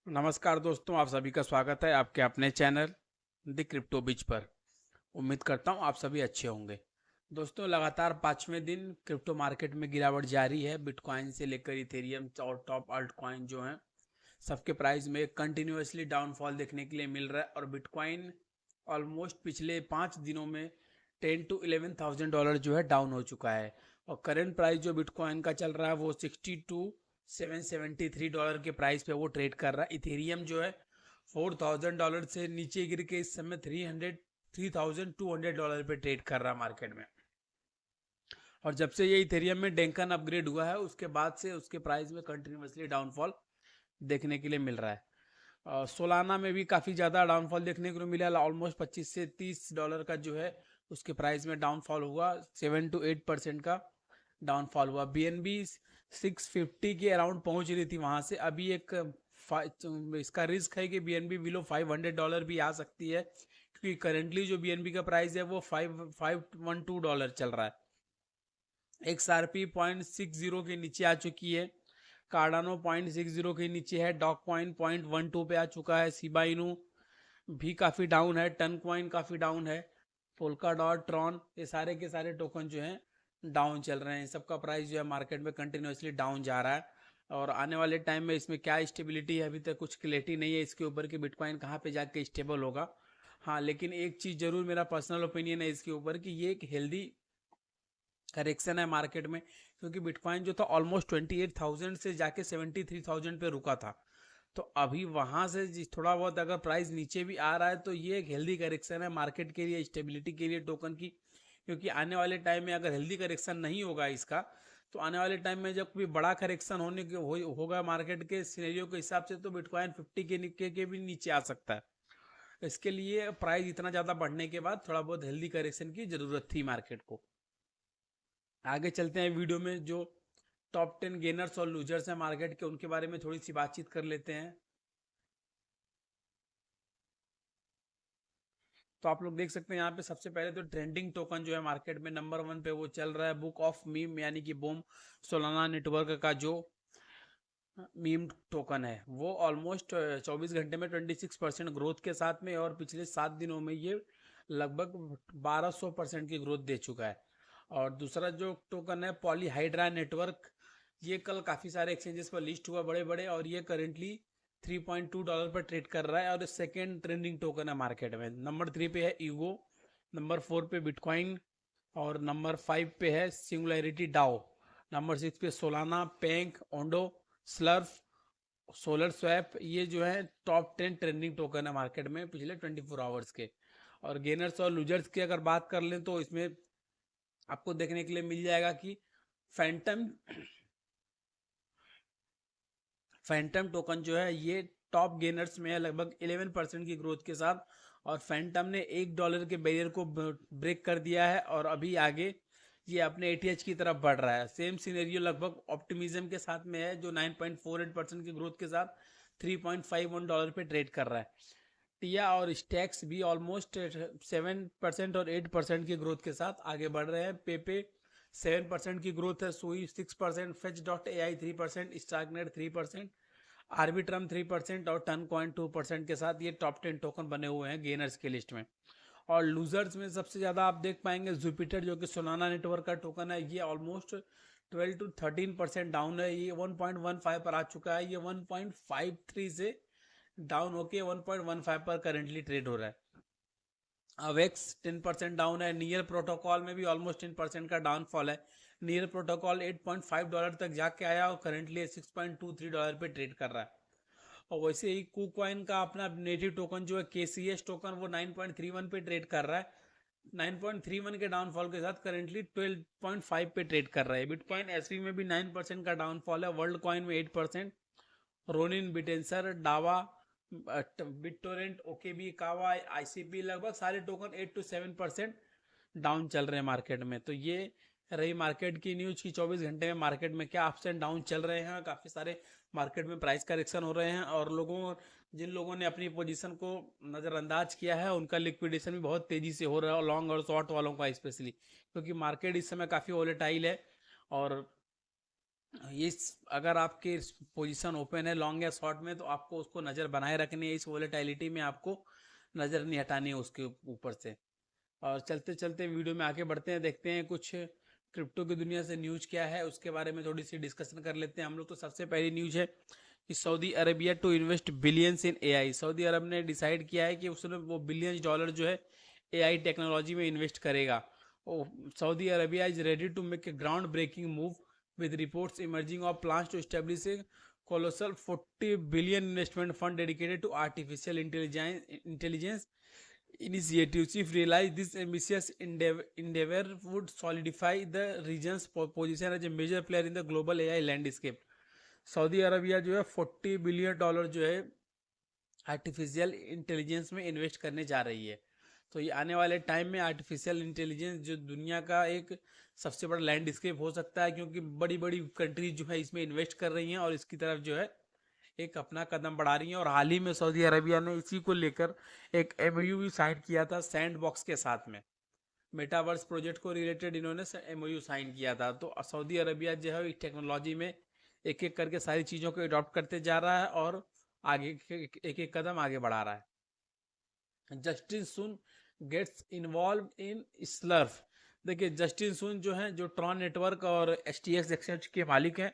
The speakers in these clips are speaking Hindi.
नमस्कार दोस्तों, आप सभी का स्वागत है आपके अपने चैनल द क्रिप्टो बिच पर। उम्मीद करता हूँ आप सभी अच्छे होंगे। दोस्तों, लगातार पाँचवें दिन क्रिप्टो मार्केट में गिरावट जारी है। बिटकॉइन से लेकर इथेरियम और टॉप अल्ट कॉइन जो हैं, सबके प्राइस में कंटिन्यूसली डाउनफॉल देखने के लिए मिल रहा है। और बिटकॉइन ऑलमोस्ट पिछले 5 दिनों में 10 to 11,000 डॉलर जो है डाउन हो चुका है। और करेंट प्राइस जो बिटकॉइन का चल रहा है वो 62,773 डॉलर के प्राइस पे वो ट्रेड कर रहा है। इथेरियम जो है $4,000 से नीचे गिर के इस समय 3,200 डॉलर पे ट्रेड कर रहा है मार्केट में। और जब से ये इथेरियम में डेंकन अपग्रेड हुआ है उसके बाद से उसके प्राइस में कंटिन्यूसली डाउनफॉल देखने के लिए मिल रहा है। सोलाना में भी काफ़ी ज़्यादा डाउनफॉल देखने को मिला। ऑलमोस्ट 25 से 30 डॉलर का जो है उसके प्राइस में डाउनफॉल हुआ। 7 to 8% का डाउनफॉल हुआ। BNB 650 के अराउंड पहुंच रही थी, वहां से अभी एक इसका रिस्क है कि BNB बिलो $500 भी आ सकती है, क्योंकि करेंटली जो BNB का प्राइस है वो 512 डॉलर चल रहा है। XRP 0.60 के नीचे आ चुकी है। कार्डानो 0.60 के नीचे है। डॉग कॉइन 0.12 पे आ चुका है। शिबा इनू भी काफ़ी डाउन है। टन कॉइन काफ़ी डाउन है। पोल्का डॉट, ट्रॉन, ये सारे के सारे टोकन जो हैं डाउन चल रहे हैं। सबका प्राइस जो है मार्केट में कंटिन्यूसली डाउन जा रहा है। और आने वाले टाइम में इसमें क्या स्टेबिलिटी है, अभी तक कुछ क्लैरिटी नहीं है इसके ऊपर कि बिटकॉइन कहाँ पे जाके स्टेबल होगा। हाँ, लेकिन एक चीज़ जरूर मेरा पर्सनल ओपिनियन है इसके ऊपर कि ये एक हेल्दी करेक्शन है मार्केट में, क्योंकि बिटकॉइन जो था ऑलमोस्ट 28,000 से जाके 73,000 पे रुका था। तो अभी वहां से थोड़ा बहुत अगर प्राइस नीचे भी आ रहा है तो ये एक हेल्दी करेक्शन है मार्केट के लिए, स्टेबिलिटी के लिए टोकन की। क्योंकि आने वाले टाइम में अगर हेल्दी करेक्शन नहीं होगा इसका, तो आने वाले टाइम में जब कोई बड़ा करेक्शन होगा मार्केट के सिनेरियो के हिसाब से, तो बिटकॉइन 50 के भी नीचे आ सकता है। इसके लिए प्राइस इतना ज़्यादा बढ़ने के बाद थोड़ा बहुत हेल्दी करेक्शन की ज़रूरत थी मार्केट को। आगे चलते हैं वीडियो में। जो टॉप 10 गेनर्स और लूजर्स हैं मार्केट के, उनके बारे में थोड़ी सी बातचीत कर लेते हैं। तो आप लोग देख सकते हैं यहाँ पे सबसे पहले तो ट्रेंडिंग टोकन जो है मार्केट में नंबर 1 पे वो चल रहा है बुक ऑफ मीम, यानी कि बूम। सोलाना नेटवर्क का जो मीम टोकन है वो ऑलमोस्ट 24 घंटे में 26% ग्रोथ के साथ में, और पिछले 7 दिनों में ये लगभग 1200% की ग्रोथ दे चुका है। और दूसरा जो टोकन है पॉलीहाइड्रा नेटवर्क, ये कल काफ़ी सारे एक्सचेंजेस पर लिस्ट हुआ बड़े बड़े, और ये करेंटली $3.2 पर ट्रेड कर रहा है और सेकेंड ट्रेंडिंग टोकन है मार्केट में। नंबर 3 पे है ईगो, नंबर 4 पे बिटकॉइन, और नंबर 5 पे है सिंगुलैरिटी डाओ। नंबर 6 पे सोलाना, पेंक, ओंडो, स्लर्फ, सोलर स्वैप। ये जो है टॉप 10 ट्रेंडिंग टोकन है मार्केट में पिछले 24 आवर्स के। और गेनर्स और लूजर्स की अगर बात कर लें तो इसमें आपको देखने के लिए मिल जाएगा कि फैंटम फैंटम टोकन जो है ये टॉप गेनर्स में है लगभग 11% की ग्रोथ के साथ। और फैंटम ने $1 के बैरियर को ब्रेक कर दिया है और अभी आगे ये अपने ATH की तरफ बढ़ रहा है। सेम सिनेरियो लगभग ऑप्टिमिज्म के साथ में है, जो 9.48% की ग्रोथ के साथ $3.51 पे ट्रेड कर रहा है। टिया और स्टैक्स भी ऑलमोस्ट 7% और 8% की ग्रोथ के साथ आगे बढ़ रहे हैं। पेपे 7% की ग्रोथ है, सुई 6%, fetch dot AI 3%, Starknet 3%, Arbitrum 3% और टन कॉइन 2% के साथ ये टॉप 10 टोकन बने हुए हैं गेनर्स की लिस्ट में। और लूजर्स में सबसे ज़्यादा आप देख पाएंगे जुपिटर, जो कि सोलाना नेटवर्क का टोकन है। ये ऑलमोस्ट 12 to 13% डाउन है। ये 1.15 पर आ चुका है। ये 1.53 से डाउन होके 1.15 पर करेंटली ट्रेड हो रहा है। अवेक्स 10% डाउन है। नियर प्रोटोकॉल में भी ऑलमोस्ट 10% का डाउनफॉल है। नियर प्रोटोकॉल $8.5 तक जाके आया और करेंटली $6.23 पे ट्रेड कर रहा है। और वैसे ही कुकॉइन का अपना नेटिव टोकन जो है KCS टोकन, वो 9.31 पे ट्रेड कर रहा है। 9.31 के डाउनफॉल के साथ करेंटली 12.5 पे ट्रेड कर रहा है। बिटकॉइन SV में भी 9% का डाउनफॉल है। वर्ल्ड कॉइन में 8%। रोनिन, बिटेंसर, डावा, बिटटोरेंट, OKB, कावा, ICP, लगभग सारे टोकन 8 to 7% डाउन चल रहे हैं मार्केट में। तो ये रही मार्केट की न्यूज की 24 घंटे में मार्केट में क्या अप्स एंड डाउन चल रहे हैं। काफ़ी सारे मार्केट में प्राइस करेक्शन हो रहे हैं, और जिन लोगों ने अपनी पोजीशन को नज़रअंदाज किया है उनका लिक्विडेशन भी बहुत तेज़ी से हो रहा है, लॉन्ग और शॉर्ट वालों का स्पेशली, क्योंकि मार्केट इस समय काफ़ी वोलेटाइल है। और अगर आपकी पोजीशन ओपन है लॉन्ग या शॉर्ट में, तो आपको उसको नज़र बनाए रखनी है। इस वोलेटिलिटी में आपको नज़र नहीं हटानी है उसके ऊपर से। और चलते चलते वीडियो में आगे बढ़ते हैं, देखते हैं कुछ क्रिप्टो की दुनिया से न्यूज क्या है, उसके बारे में थोड़ी सी डिस्कशन कर लेते हैं हम लोग। तो सबसे पहली न्यूज है कि Saudi Arabia to invest billions in AI. Saudi अरब ने डिसाइड किया है कि उसने वो बिलियंस डॉलर जो है एआई टेक्नोलॉजी में इन्वेस्ट करेगा। Saudi Arabia is ready to make a ground breaking move with reports emerging of plans to establish a colossal 40 billion investment fund dedicated to artificial intelligence initiatives. If realized, this ambitious endeavor would solidify the region's position as a major player in the global AI landscape. Saudi Arabia जो है $40 बिलियन जो है आर्टिफिशियल इंटेलिजेंस में इन्वेस्ट करने जा रही है। तो ये आने वाले टाइम में आर्टिफिशियल इंटेलिजेंस जो दुनिया का एक सबसे बड़ा लैंडस्केप हो सकता है, क्योंकि बड़ी बड़ी कंट्रीज जो है इसमें इन्वेस्ट कर रही हैं और इसकी तरफ जो है एक अपना कदम बढ़ा रही हैं। और हाल ही में सऊदी अरबिया ने इसी को लेकर एक एमओयू भी साइन किया था सैंड बॉक्स के साथ में। मेटावर्स प्रोजेक्ट को रिलेटेड इन्होंने एमओयू साइन किया था। तो सऊदी अरबिया जो है इस टेक्नोलॉजी में एक एक करके सारी चीज़ों को अडॉप्ट करते जा रहा है और आगे एक एक कदम आगे बढ़ा रहा है। Justin Sun gets involved in Slerf. देखिए जस्टिन सुन जो है, जो ट्रॉन नेटवर्क और एचटीएक्स एक्सचेंज के मालिक हैं,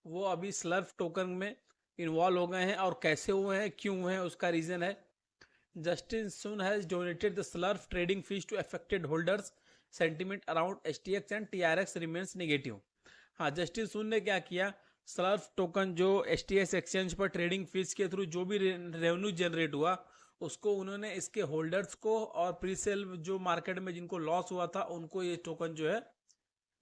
वो अभी स्लर्फ टोकन में इन्वॉल्व हो गए हैं। और कैसे हुए हैं, क्यों हुए हैं, उसका रीजन है Justin Sun has donated the Slerf trading fees to affected holders. Sentiment around HTX and TRX remains negative. हाँ, जस्टिन सुन ने क्या किया, स्लर्फ टोकन जो एचटीएक्स एक्सचेंज पर ट्रेडिंग फीस के थ्रू जो भी रेवेन्यू जनरेट हुआ, उसको उन्होंने इसके होल्डर्स को और प्री सेल जो मार्केट में जिनको लॉस हुआ था उनको ये टोकन जो है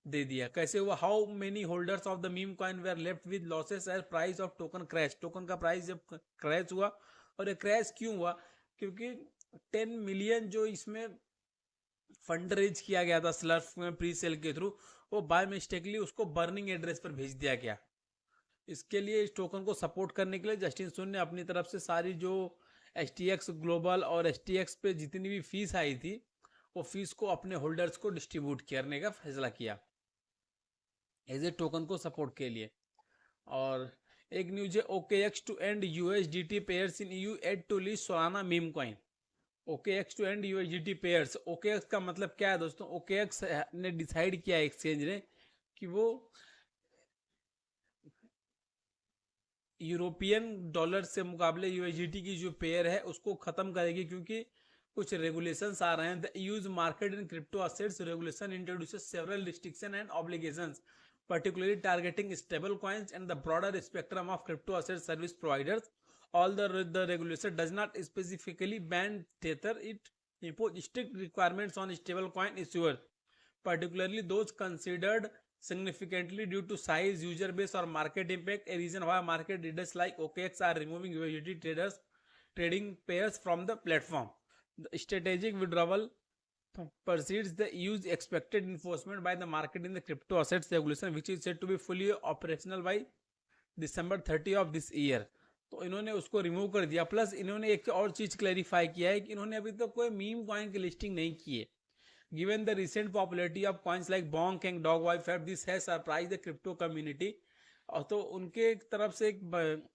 दे दिया। कैसे हुआ, how many holders of the meme coin were left with losses as price of token crash. Token का प्राइस जब क्रैश हुआ, और ये क्रैश क्यों हुआ, क्योंकि 10 मिलियन जो इसमें फंड रेज किया गया था स्लर्फ में प्री सेल के थ्रू, वो बाय मिस्टेकली उसको बर्निंग एड्रेस पर भेज दिया गया। इसके लिए इस टोकन को सपोर्ट करने के लिए जस्टिन सुन ने अपनी तरफ से सारी जो एचटीएक्स ग्लोबल और एचटीएक्स पे जितनी भी फीस आई थी, वो फीस को अपने होल्डर्स को डिस्ट्रीब्यूट करने का फैसला किया एज ए टोकन को सपोर्ट के लिए। और एक न्यूज है, OKX to end USDT pairs in EU add to list Solana meme coin. OKX to end USDT pairs. OKX का मतलब क्या है दोस्तों, OKX ने डिसाइड किया एक्सचेंज ने कि वो यूरोपियन डॉलर से मुकाबले यूएसडीटी की जो पेयर है उसको खत्म करेगी, क्योंकि कुछ रेगुलेशंस आ रहे हैं। The use market in crypto assets regulation introduces several restriction and obligations, particularly targeting stable coins and the broader spectrum of crypto asset service providers. Although the regulation does not specifically ban Tether, it imposes strict requirements on stable coin issuers, particularly those considered significantly due to size, user base, or market impact. A reason why market leaders like OKX are removing USDT trading pairs from the platform. The strategic withdrawal precedes the EU's expected enforcement by the market in the crypto assets regulation, which is said to be fully operational by December 30 of this year. तो इन्होंने उसको रिमूव कर दिया। प्लस इन्होंने एक और चीज क्लैरिफाई किया है कि इन्होंने अभी तक कोई मीम कॉइन की लिस्टिंग नहीं की है। Given the recent popularity of coins like Bonk and Dogwify, this has surprised the crypto community. और तो उनके तरफ से एक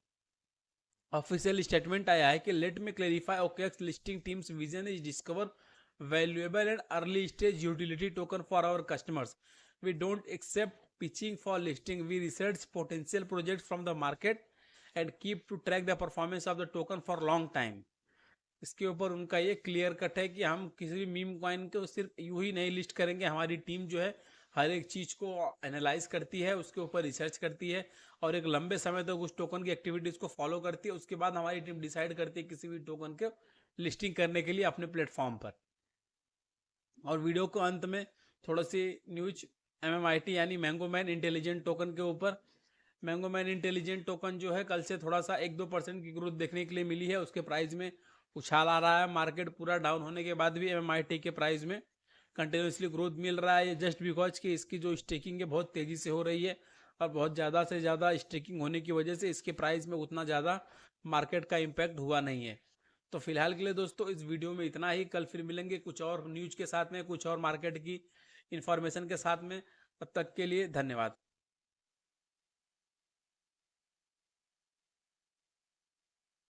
ऑफिशियल स्टेटमेंट आया है कि let me clarify, OKX listing teams vision is discover valuable and early stage utility token for our customers. We don't accept pitching for listing. We research potential projects from the market and keep to track the performance of the token for long time. इसके ऊपर उनका ये क्लियर कट है कि हम किसी भी मीम कॉइन को सिर्फ यूं ही नहीं लिस्ट करेंगे। हमारी टीम जो है हर एक चीज़ को एनालाइज करती है, उसके ऊपर रिसर्च करती है और एक लंबे समय तक उस टोकन की एक्टिविटीज़ को फॉलो करती है। उसके बाद हमारी टीम डिसाइड करती है किसी भी टोकन के लिस्टिंग करने के लिए अपने प्लेटफॉर्म पर। और वीडियो को अंत में थोड़ा सी न्यूज MMIT यानी मैंगो मैन इंटेलिजेंट टोकन के ऊपर। मैंगो मैन इंटेलिजेंट टोकन जो है कल से थोड़ा सा 1-2% की ग्रोथ देखने के लिए मिली है। उसके प्राइस में उछाल आ रहा है। मार्केट पूरा डाउन होने के बाद भी MMIT के प्राइस में कंटिन्यूसली ग्रोथ मिल रहा है। जस्ट बिकॉज कि इसकी जो स्टेकिंग है बहुत तेज़ी से हो रही है और बहुत ज़्यादा से ज़्यादा स्टेकिंग होने की वजह से इसके प्राइस में उतना ज़्यादा मार्केट का इम्पैक्ट हुआ नहीं है। तो फिलहाल के लिए दोस्तों इस वीडियो में इतना ही। कल फिर मिलेंगे कुछ और न्यूज के साथ में, कुछ और मार्केट की इंफॉर्मेशन के साथ में। तब तक के लिए धन्यवाद।